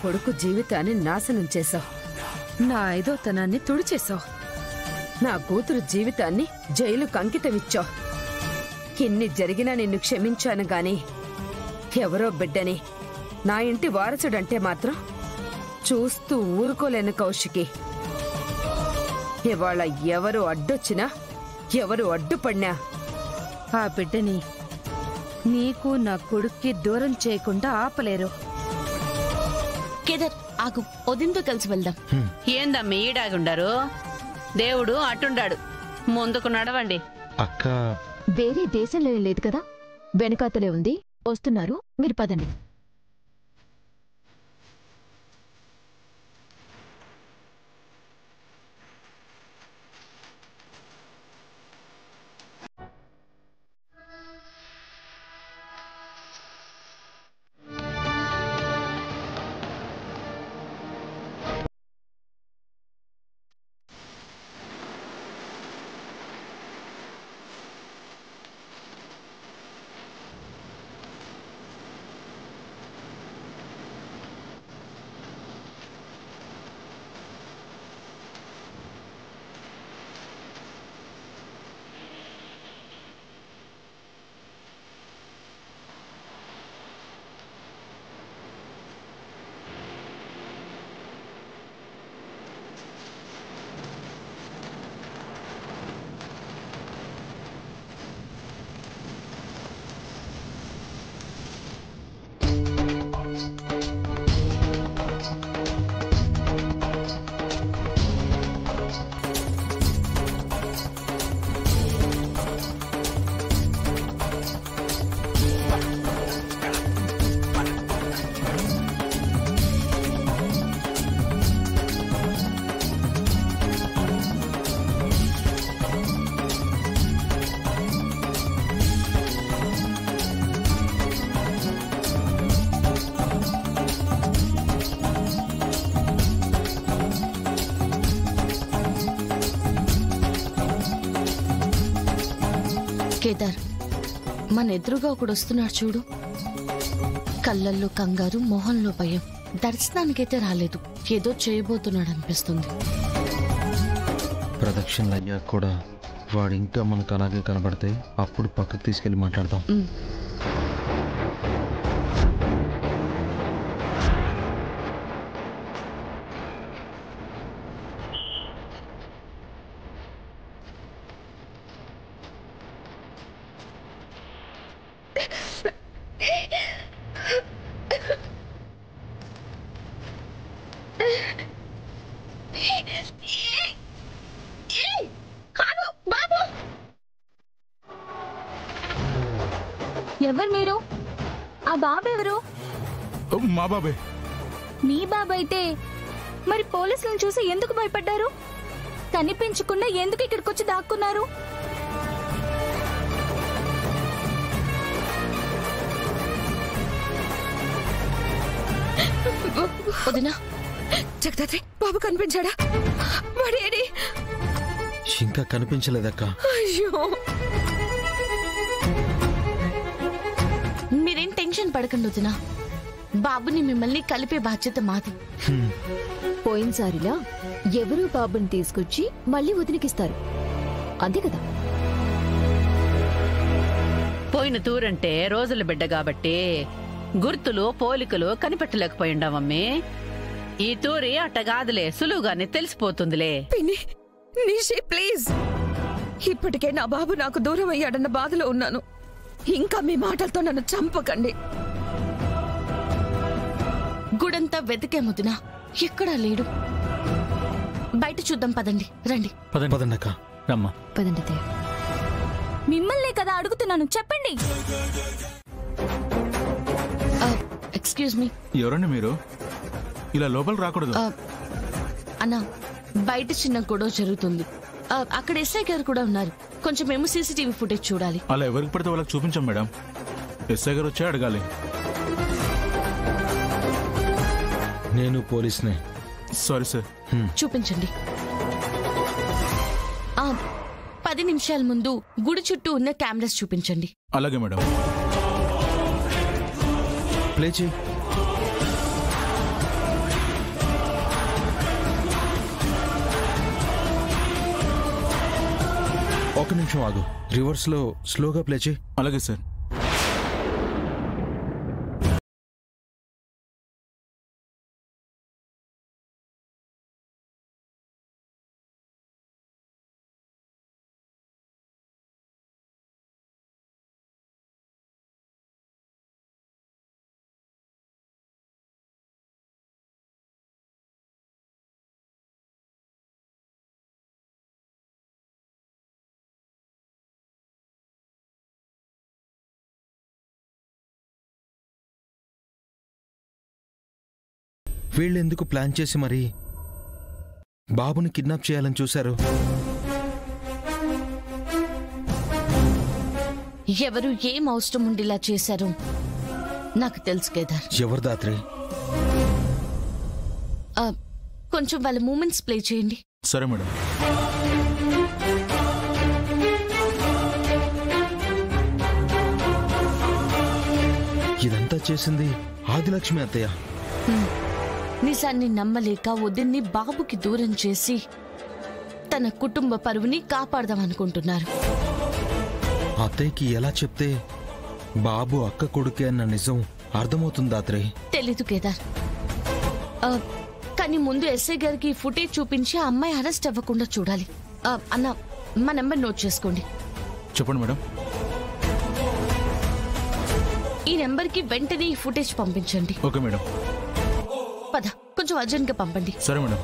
కొడుకు జీవితాన్ని నాశనం చేశావు. నా ఐదోతనాన్ని తుడిచేశావు. నా కూతురు జీవితాన్ని జైలుకు అంకితమిచ్చావు. ఇన్ని జరిగినా నిన్ను క్షమించాను గాని ఎవరో బిడ్డని నా ఇంటి వారసుడంటే మాత్రం చూస్తూ ఊరుకోలేను కౌశికి. ఇవాళ ఎవరు అడ్డొచ్చినా ఎవరు అడ్డుపడినా ఆ బిడ్డని నీకు నా కొడుక్కి దూరం చేయకుండా ఆపలేరు. కేదార్ ఆగు, వదినతో కలిసి వెళ్దాం. ఏందమ్మా ఈడాగుండారు? దేవుడు అటుండాడు, ముందుకు నడవండి. అక్క వేరే దేశంలో లేదు కదా, వెనకాతలే ఉంది. వస్తున్నారు, మీరు పదండి. కేదార్, మన ఎదురుగా ఒకడు వస్తున్నాడు చూడు. కళ్ళల్లో కంగారు, మొహంలో భయం. దర్శనానికైతే రాలేదు, ఏదో చేయబోతున్నాడు అనిపిస్తుంది. ప్రదక్షిణలు అయ్యాక కూడా వాడు ఇంకా మనకు అలాగే కనబడితే అప్పుడు పక్కకు తీసుకెళ్లి మాట్లాడదాం. ఎవరు మీరు? ఆ బాబెవరు? మా బాబే. మీ బాబైతే మరి పోలీసులను చూసి ఎందుకు భయపడ్డారు? కనిపించకుండా ఎందుకు ఇక్కడికి వచ్చి దాక్కున్నారు? వదినా, జగదాత్రి, బాబు కనిపించాడా? వాడేడి? ఇంకా కనిపించలేదక్క. అయ్యో, మీరేం టెన్షన్ పడకండి వదినా. బాబుని మిమ్మల్ని కలిపే బాధ్యత మాది. పోయినసారిలా ఎవరూ బాబుని తీసుకొచ్చి మళ్ళీ వదిలికిస్తారు, అంతే కదా? పోయిన తూరంటే రోజుల బిడ్డ కాబట్టి గుర్తులు పోలికలు కనిపెట్టలేకపోయిండామమ్మే. ఈ తూరి అట్టగాదులే, సులువుగానే తెలిసిపోతుందిలే. నిషి ప్లీజ్, ఇప్పటికే నా బాబు నాకు దూరం అయ్యాడన్న బాధలో ఉన్నాను. ఇంకా మీ మాటలతో నన్ను చంపకండి. గుడంతా వెతికేముదినా, ఎక్కడా లేడు. బయట చూద్దాం, పదండి. రండి పదండక్క. రమ్మా. పదండి. మిమ్మల్నే కదా అడుగుతున్నాను, చెప్పండి. Excuse me. ఎవరండి మీరు? ఇలా లోపల రాకూడదు. అన్నా, బయట చిన్న గొడవ జరుగుతుంది. అక్కడ ఎస్ఐ గారు కూడా ఉన్నారు. కొంచెం మేము సీసీటీవీ ఫుటేజ్ చూడాలి. అలా ఎవరికి పడితే వాళ్ళకి చూపించాం మేడం. ఎస్ఐ గారు వచ్చే అడగాలి. నేను పోలీస్నే. Sorry sir. చూపించండి. 10 నిమిషాల ముందు గుడి చుట్టూ ఉన్న కెమెరాస్ చూపించండి. అలాగే మేడం. ప్లే చేయి. ఒక నిమిషం ఆగు, రివర్స్లో స్లోగా ప్లే చేయి. అలాగే సార్. వీళ్ళెందుకు ప్లాన్ చేసి మరి బాబుని కిడ్నాప్ చేయాలని చూశారు? ఎవరు ఏం అవసరం ఉండేలా చేశారు నాకు తెలుసు కేదార్. ఎవరు దాత్రి? కొంచెం వాళ్ళ మూమెంట్స్ ప్లే చేయండి. సరే మేడం. ఇదంతా చేసింది ఆదిలక్ష్మి అత్తయ్య. నిజాన్ని నమ్మలేక వదిన్ని బాబుకి దూరం చేసి తన కుటుంబ పరువుని కాపాడదామనుకుంటున్నారు. అత్తయ్యకి ఎలా చెప్తే బాబు అక్క కొడుకే అన్న నిజం అర్థమవుతుందా దాత్రి? తెలీదు కేదార్. కానీ ముందు ఎస్ఐ గారికి ఫుటేజ్ చూపించి ఆ అమ్మాయి అరెస్ట్ అవ్వకుండా చూడాలి. అన్న, మా నెంబర్ నోట్ చేసుకోండి. చెప్పండి మేడం. ఈ నెంబర్కి వెంటనే ఈ ఫుటేజ్ పంపించండి. Okay madam. పద, కొంచెం అర్జెంట్గా పంపండి. సరే మేడం.